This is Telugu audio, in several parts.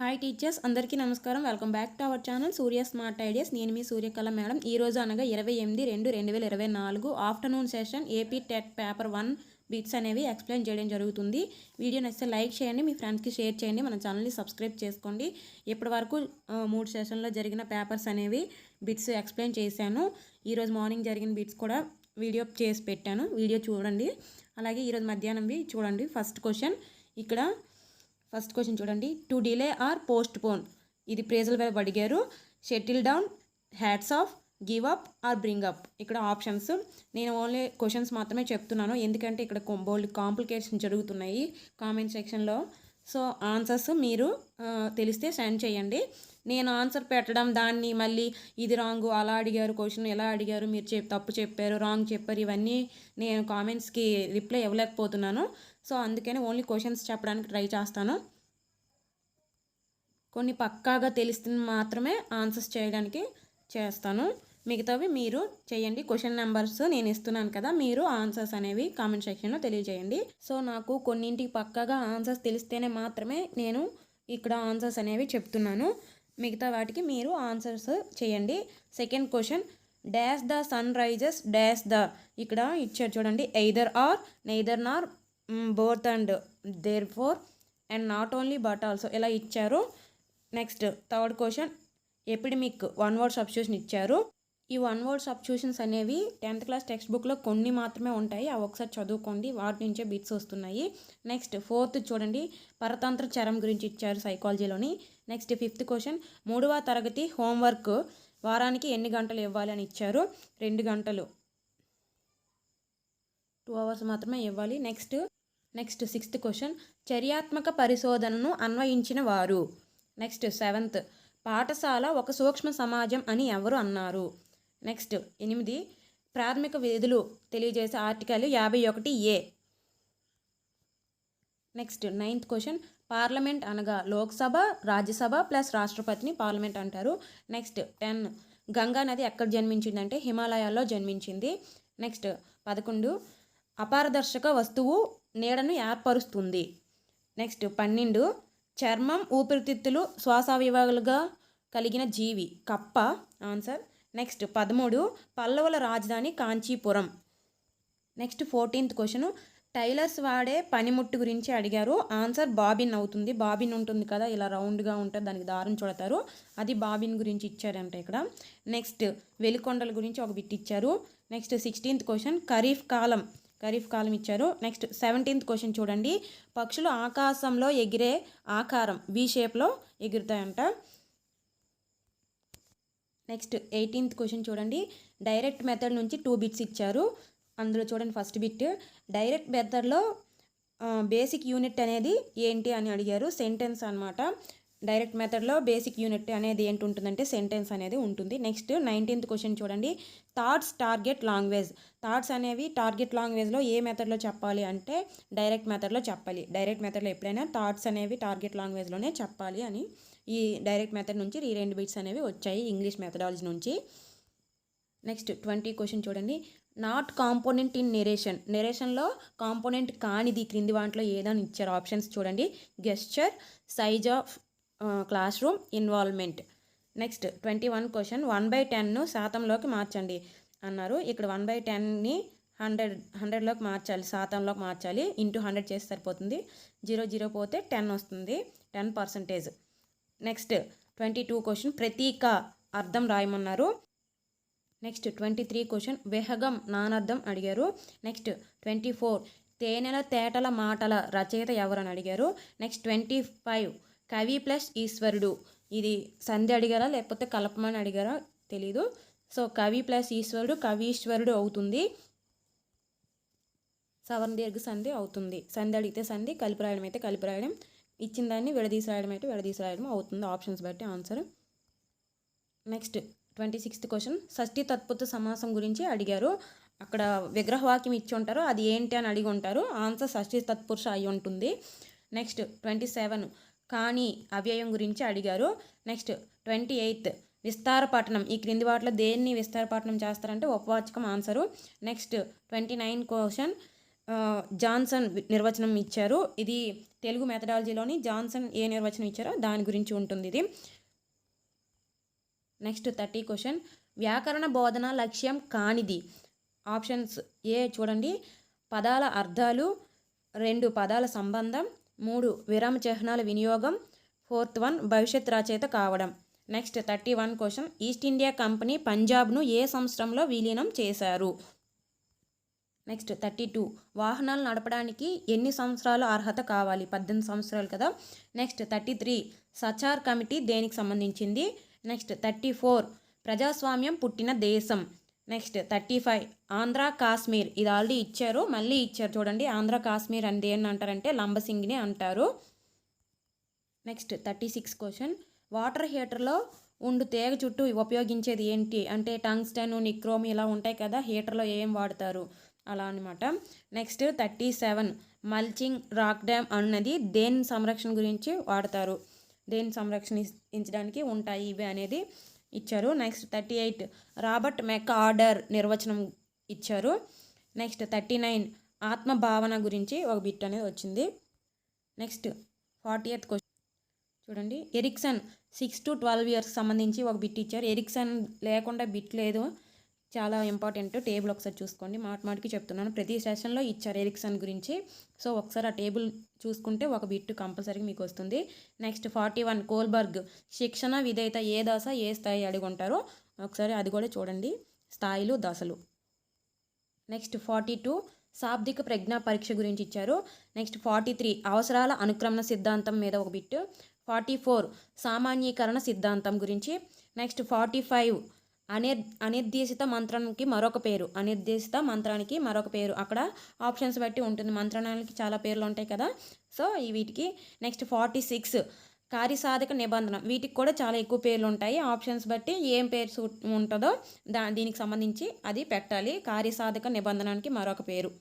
హాయ్ టీచర్స్, అందరికీ నమస్కారం. Welcome back to our channel Surya smart ideas. నేను మీ సూర్యకళ మేడం. ఈ రోజు అనగా 28/2/2024 afternoon session AP TET paper 1 bits అనేవి ఎక్స్ప్లెయిన్ చేయడం జరుగుతుంది. వీడియో నచ్చితే లైక్ చేయండి, మీ ఫ్రెండ్స్కి షేర్ చేయండి, మన ఛానల్ని సబ్స్క్రైబ్ చేసుకోండి. ఇప్పటి వరకు 3 సెషన్లో జరిగిన పేపర్స్ అనేవి బిట్స్ ఎక్స్ప్లెయిన్ చేశాను. ఈరోజు మార్నింగ్ జరిగిన బిట్స్ కూడా వీడియో చేసి పెట్టాను, వీడియో చూడండి. అలాగే ఈరోజు మధ్యాహ్నంవి చూడండి. ఫస్ట్ క్వశ్చన్ చూడండి. To delay or post phone, ఇది ప్రేజల్ వైపు అడిగారు. Shuttle down, hats off, give up or bring up. ఇక్కడ ఆప్షన్స్. నేను ఓన్లీ క్వశ్చన్స్ మాత్రమే చెప్తున్నాను, ఎందుకంటే ఇక్కడ బోల్డ్ కాంప్లికేషన్ జరుగుతున్నాయి కామెంట్ సెక్షన్లో. సో ఆన్సర్స్ మీరు తెలిస్తే సెండ్ చేయండి. నేను ఆన్సర్ పెట్టడం, దాన్ని మళ్ళీ ఇది రాంగు, అలా అడిగారు, క్వశ్చన్ ఎలా అడిగారు, మీరు తప్పు చెప్పారు, రాంగ్ చెప్పారు, ఇవన్నీ నేను కామెంట్స్కి రిప్లై ఇవ్వలేకపోతున్నాను. సో అందుకని ఓన్లీ క్వశ్చన్స్ చెప్పడానికి ట్రై చేస్తాను. కొన్ని పక్కాగా తెలిసిన మాత్రమే ఆన్సర్స్ చేయడానికి చేస్తాను, మిగతావి మీరు చేయండి. క్వశ్చన్ నెంబర్స్ నేను ఇస్తున్నాను కదా, మీరు ఆన్సర్స్ అనేవి కామెంట్ సెక్షన్లో తెలియజేయండి. సో నాకు కొన్నింటికి పక్కాగా ఆన్సర్స్ తెలిస్తేనే మాత్రమే నేను ఇక్కడ ఆన్సర్స్ అనేవి చెప్తున్నాను, మిగతా వాటికి మీరు ఆన్సర్స్ చేయండి. Second question, dash the sun rises dash the, ఇక్కడ ఇచ్చారు చూడండి. Either or, neither nor, both and, therefore and not only but also, ఇలా ఇచ్చారు. Next third question, epidemic one word substitution ఇచ్చారు. ఈ వన్ వర్డ్ సబ్స్టిట్యూషన్స్ అనేవి 10th క్లాస్ టెక్స్ట్ బుక్లో కొన్ని మాత్రమే ఉంటాయి, అవి ఒకసారి చదువుకోండి, వాటి నుంచే బిట్స్ వస్తున్నాయి. నెక్స్ట్ ఫోర్త్ చూడండి, పరతంత్ర చరం గురించి ఇచ్చారు సైకాలజీలోని. నెక్స్ట్ ఫిఫ్త్ క్వశ్చన్, 3వ తరగతి హోంవర్క్ వారానికి ఎన్ని గంటలు ఇవ్వాలి అని ఇచ్చారు. 2 గంటలు, 2 hours మాత్రమే ఇవ్వాలి. నెక్స్ట్ సిక్స్త్ క్వశ్చన్, చర్యాత్మక పరిశోధనను అన్వయించిన వారు. నెక్స్ట్ 7th, పాఠశాల ఒక సూక్ష్మ సమాజం అని ఎవరు అన్నారు. నెక్స్ట్ 8, ప్రాథమిక విధులు తెలియజేసే article 51A. Next 9th question, parliament అనగా లోక్సభ, రాజ్యసభ ప్లస్ రాష్ట్రపతిని పార్లమెంట్ అంటారు. నెక్స్ట్ 10, గంగా నది ఎక్కడ జన్మించిందంటే హిమాలయాల్లో జన్మించింది. నెక్స్ట్ 11, అపారదర్శక వస్తువు నీడను ఏర్పరుస్తుంది. నెక్స్ట్ 12, చర్మం, ఊపిరితిత్తులు శ్వాసవివాలుగా కలిగిన జీవి కప్ప, ఆన్సర్. నెక్స్ట్ 13, పల్లవుల రాజధాని Kanchipuram. Next 14th question, tailors వాడే పనిముట్టు గురించి అడిగారు. ఆన్సర్ బాబిన్ అవుతుంది. బాబిన్ ఉంటుంది కదా, ఇలా రౌండ్గా ఉంటుంది, దానికి దారం చుడతారు, అది బాబిన్ గురించి ఇచ్చారంట ఇక్కడ. నెక్స్ట్ వెలికొండల గురించి ఒక బిట్ ఇచ్చారు. నెక్స్ట్ 16th క్వశ్చన్, ఖరీఫ్ కాలం ఇచ్చారు. నెక్స్ట్ 17th క్వశ్చన్ చూడండి, పక్షులు ఆకాశంలో ఎగిరే ఆకారం వి షేప్లో ఎగురుతాయంట. నెక్స్ట్ 18th క్వశ్చన్ చూడండి, డైరెక్ట్ మెథడ్ నుంచి 2 బిట్స్ ఇచ్చారు. అందులో చూడండి ఫస్ట్ బిట్, డైరెక్ట్ మెథడ్లో బేసిక్ యూనిట్ అనేది ఏంటి అని అడిగారు. సెంటెన్స్ అనమాట. డైరెక్ట్ మెథడ్లో బేసిక్ యూనిట్ అనేది ఏంటి ఉంటుందంటే సెంటెన్స్ అనేది ఉంటుంది. నెక్స్ట్ 19th క్వశ్చన్ చూడండి, థాట్స్ టార్గెట్ లాంగ్వేజ్. థాట్స్ అనేవి టార్గెట్ లాంగ్వేజ్లో ఏ మెథడ్లో చెప్పాలి అంటే డైరెక్ట్ మెథడ్లో చెప్పాలి. డైరెక్ట్ మెథడ్లో ఎప్పుడైనా థాట్స్ అనేవి టార్గెట్ లాంగ్వేజ్లోనే చెప్పాలి అని ఈ డైరెక్ట్ మెథడ్ నుంచి ఈ 2 బిట్స్ అనేవి వచ్చాయి ఇంగ్లీష్ మెథడాలజీ నుంచి. నెక్స్ట్ 20 క్వశ్చన్ చూడండి, నాట్ కాంపోనెంట్ ఇన్ నెరేషన్లో కాంపోనెంట్ కానిది క్రింది వాటిలో ఏదని ఇచ్చారు. ఆప్షన్స్ చూడండి, gesture, size of class room, involvement. Next 21 question, 1/10ను శాతంలోకి మార్చండి అన్నారు. ఇక్కడ 1/10ని 100లోకి మార్చాలి, శాతంలోకి మార్చాలి. ఇంటూ 100 చేసి సరిపోతుంది. 0 పోతే 10 వస్తుంది, 10%. నెక్స్ట్ 22 క్వశ్చన్, ప్రతీక అర్థం రాయమన్నారు. నెక్స్ట్ 23 క్వశ్చన్, విహగం నానర్థం అడిగారు. నెక్స్ట్ 24, తేనెల తేటల మాటల రచయిత ఎవరని అడిగారు. నెక్స్ట్ 25, కవి ప్లస్ ఈశ్వరుడు, ఇది సంధి అడిగారా లేకపోతే కలపమని అడిగారా తెలీదు. సో కవి ప్లస్ ఈశ్వరుడు కవీశ్వరుడు అవుతుంది, సవర్ణ దీర్ఘ సంధి అవుతుంది. సంధి అడిగితే సంధి, కలిపి రాయడం అయితే కలిపి రాయడం, ఇచ్చిన దాన్ని విడదీసి రాయడం అయితే విడదీసి రాయడం అవుతుంది, ఆప్షన్స్ బట్టి ఆన్సర్. నెక్స్ట్ 26th క్వశ్చన్, షష్ఠి తత్పురుష సమాసం గురించి అడిగారు. అక్కడ విగ్రహవాక్యం ఇచ్చి ఉంటారు, అది ఏంటి అని అడిగి ఉంటారు. ఆన్సర్ షష్ఠి తత్పురుష అయి ఉంటుంది. నెక్స్ట్ 27, కానీ అవ్యయం గురించి అడిగారు. నెక్స్ట్ 28, విస్తారపట్నం, ఈ క్రింది వాటిలో దేన్ని విస్తారపట్నం చేస్తారంటే ఉపవాచకం ఆన్సరు. నెక్స్ట్ 29 క్వశ్చన్, జాన్సన్ నిర్వచనం ఇచ్చారు. ఇది తెలుగు మెథడాలజీలోని జాన్సన్ ఏ నిర్వచనం ఇచ్చారో దాని గురించి ఉంటుంది ఇది. నెక్స్ట్ 30 క్వశ్చన్, వ్యాకరణ బోధన లక్ష్యం కానిది. ఆప్షన్స్ ఏ చూడండి, పదాల అర్థాలు, 2 పదాల సంబంధం, 3 విరామ చిహ్నాల వినియోగం, 4th వన్ భవిష్యత్ రచయిత కావడం. Next 31 question, East India Company పంజాబ్ను ఏ సంవత్సరంలో విలీనం చేశారు. నెక్స్ట్ 32, వాహనాలు నడపడానికి ఎన్ని సంవత్సరాలు అర్హత కావాలి. 18 సంవత్సరాలు కదా. నెక్స్ట్ 33, సచార్ కమిటీ దేనికి సంబంధించింది. నెక్స్ట్ 34, ప్రజాస్వామ్యం పుట్టిన దేశం. నెక్స్ట్ 35, ఆంధ్ర కాశ్మీర్. ఇది ఆల్రెడీ ఇచ్చారు, మళ్ళీ ఇచ్చారు చూడండి. ఆంధ్ర కాశ్మీర్ అంటే ఏంటి అంటారంటే లంబసింగిని అంటారు. నెక్స్ట్ 36 క్వశ్చన్, వాటర్ హీటర్లో ఉండు తీగ చుట్టూ ఉపయోగించేది ఏంటి అంటే టంగ్స్టన్, నిక్రోమ్ ఇలా ఉంటాయి కదా, హీటర్లో ఏం వాడతారు అలా అనమాట. నెక్స్ట్ 37, మల్చింగ్ రాక్ డ్యామ్ అన్నది దేని సంరక్షణ గురించి వాడతారు, దేని సంరక్షించడానికి ఉంటాయి ఇవి అనేది ఇచ్చారు. నెక్స్ట్ 38, రాబర్ట్ మెక్ ఆర్డర్ నిర్వచనం ఇచ్చారు. నెక్స్ట్ 39, ఆత్మభావన గురించి ఒక బిట్ అనేది వచ్చింది. నెక్స్ట్ 40th క్వశ్చన్ చూడండి, ఎరిక్సన్ 6 to 12 years సంబంధించి ఒక బిట్ ఇచ్చారు. ఎరిక్సన్ లేకుండా బిట్ లేదు, చాలా ఇంపార్టెంట్. టేబుల్ ఒకసారి చూసుకోండి, మాటికి చెప్తున్నాను, ప్రతి సెషన్లో ఇచ్చారు ఎరిక్సన్ గురించి. సో ఒకసారి ఆ టేబుల్ చూసుకుంటే ఒక బిట్ కంపల్సరీగా మీకు వస్తుంది. నెక్స్ట్ 41, కోల్బర్గ్ శిక్షణ విధేయత ఏ దశ ఏ స్థాయి అడిగి ఉంటారో ఒకసారి అది కూడా చూడండి, స్థాయిలు దశలు. నెక్స్ట్ 42, శాబ్దిక ప్రజ్ఞా పరీక్ష గురించి ఇచ్చారు. నెక్స్ట్ 43, అవసరాల అనుక్రమణ సిద్ధాంతం మీద ఒక బిట్. 44, సామాన్యీకరణ సిద్ధాంతం గురించి. నెక్స్ట్ 45, అనిర్దేశిత మంత్రానికి మరొక పేరు. అనిర్దేశిత మంత్రానికి మరొక పేరు, అక్కడ ఆప్షన్స్ బట్టి ఉంటుంది, మంత్రానికి చాలా పేర్లు ఉంటాయి కదా, సో వీటికి. నెక్స్ట్ 46, కార్యసాధక నిబంధన. వీటికి కూడా చాలా ఎక్కువ పేర్లు ఉంటాయి, ఆప్షన్స్ బట్టి ఏం పేరు ఉంటుందో దీనికి సంబంధించి అది పెట్టాలి. కార్యసాధక నిబంధనకి మరొక పేరు.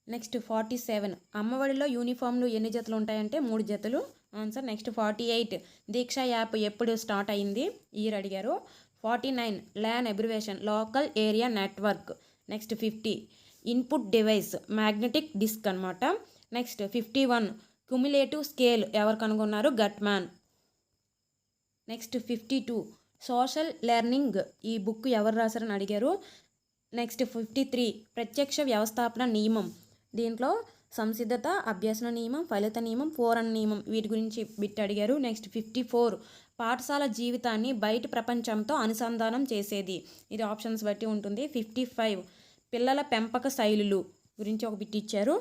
నెక్స్ట్ 47, అమ్మఒడిలో యూనిఫామ్లు ఎన్ని జతలు ఉంటాయంటే 3 జతలు ఆన్సర్. నెక్స్ట్ 48, దీక్ష యాప్ ఎప్పుడు స్టార్ట్ అయింది ఇయర్ అడిగారు. 49, LAN abbreviation local area network. Next 50, input device magnetic disk అనమాట. నెక్స్ట్ 51, క్యుములేటివ్ స్కేల్ ఎవరు కనుగొన్నారు, గట్మ్యాన్. నెక్స్ట్ 52, సోషల్ లెర్నింగ్ ఈ బుక్ ఎవరు రాశారని అడిగారు. నెక్స్ట్ 53, ప్రత్యక్ష వ్యవస్థాపన నియమం. దీంట్లో సంసిద్ధత, అభ్యసన నియమం, ఫలిత నియమం, పూరణ నియమం వీటి గురించి బిట్ అడిగారు. నెక్స్ట్ 54, పాఠశాల జీవితాన్ని బయటి ప్రపంచంతో అనుసంధానం చేసేది. ఇది ఆప్షన్స్ బట్టి ఉంటుంది. 55, పిల్లల పెంపక శైలులు గురించి ఒక బిట్ ఇచ్చారు.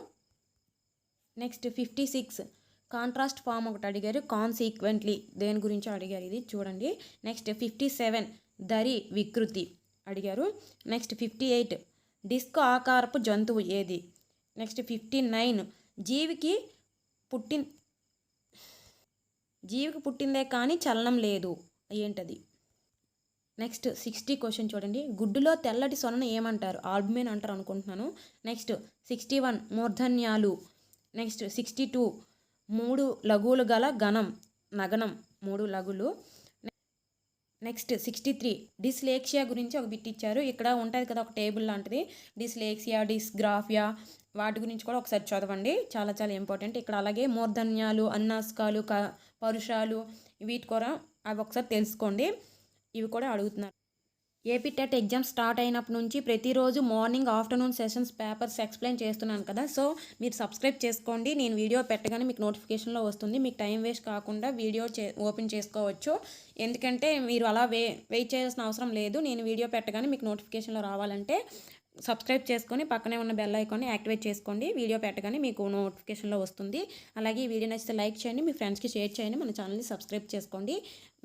నెక్స్ట్ 56, కాంట్రాస్ట్ ఫామ్ ఒకటి అడిగారు, కాన్సీక్వెంట్లీ దేని గురించి అడిగారు ఇది చూడండి. నెక్స్ట్ 57, దరి వికృతి అడిగారు. నెక్స్ట్ 58, డిస్క్ ఆకారపు జంతువు ఏది. నెక్స్ట్ 59, జీవికి పుట్టిందే కానీ చలనం లేదు ఏంటది. నెక్స్ట్ 60 క్వశ్చన్ చూడండి, గుడ్డులో తెల్లటి సొనను ఏమంటారు, ఆల్బుమిన్ అంటారు అనుకుంటున్నాను. నెక్స్ట్ 61, మూర్ధన్యాలు. నెక్స్ట్ 62, 3 లఘువులు గల నగనం 3 లఘులు. నెక్స్ట్ 63, డిస్లేక్సియా గురించి ఒక బిట్ ఇచ్చారు. ఇక్కడ ఉంటుంది కదా ఒక టేబుల్ లాంటిది, డిస్లేక్సియా, డిస్గ్రాఫియా వాటి గురించి కూడా ఒకసారి చదవండి, చాలా చాలా ఇంపార్టెంట్. ఇక్కడ అలాగే మూర్ధన్యాలు, అన్నాస్కాలు, పరుషాలు వీటి కూడా అవి ఒకసారి తెలుసుకోండి, ఇవి కూడా అడుగుతున్నారు. ఏపీ టెట్ ఎగ్జామ్ స్టార్ట్ అయినప్పటి నుంచి ప్రతిరోజు morning afternoon sessions papers explain చేస్తున్నాను కదా, సో మీరు సబ్స్క్రైబ్ చేసుకోండి. నేను వీడియో పెట్టగానే మీకు నోటిఫికేషన్లో వస్తుంది, మీకు టైం వేస్ట్ కాకుండా వీడియో ఓపెన్ చేసుకోవచ్చు. ఎందుకంటే మీరు అలా వెయిట్ చేయాల్సిన అవసరం లేదు, నేను వీడియో పెట్టగానే మీకు నోటిఫికేషన్లో రావాలంటే సబ్స్క్రైబ్ చేసుకొని పక్కనే ఉన్న బెల్ ఐకాన్ని యాక్టివేట్ చేసుకోండి, వీడియో పెట్టగానే మీకు నోటిఫికేషన్లో వస్తుంది. అలాగే ఈ వీడియో నచ్చితే లైక్ చేయండి, మీ ఫ్రెండ్స్కి షేర్ చేయండి, మన ఛానల్ని సబ్స్క్రైబ్ చేసుకోండి.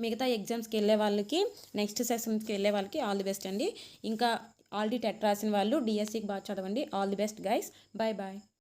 మిగతా ఎగ్జామ్స్కి వెళ్ళే వాళ్ళకి, నెక్స్ట్ సెషన్స్కి వెళ్ళే వాళ్ళకి ఆల్ ది బెస్ట్ అండి. ఇంకా ఆల్రెడీ టెట్ రాసిన వాళ్ళు డిఎస్సికి బాగా చదవండి. All the best guys, bye bye.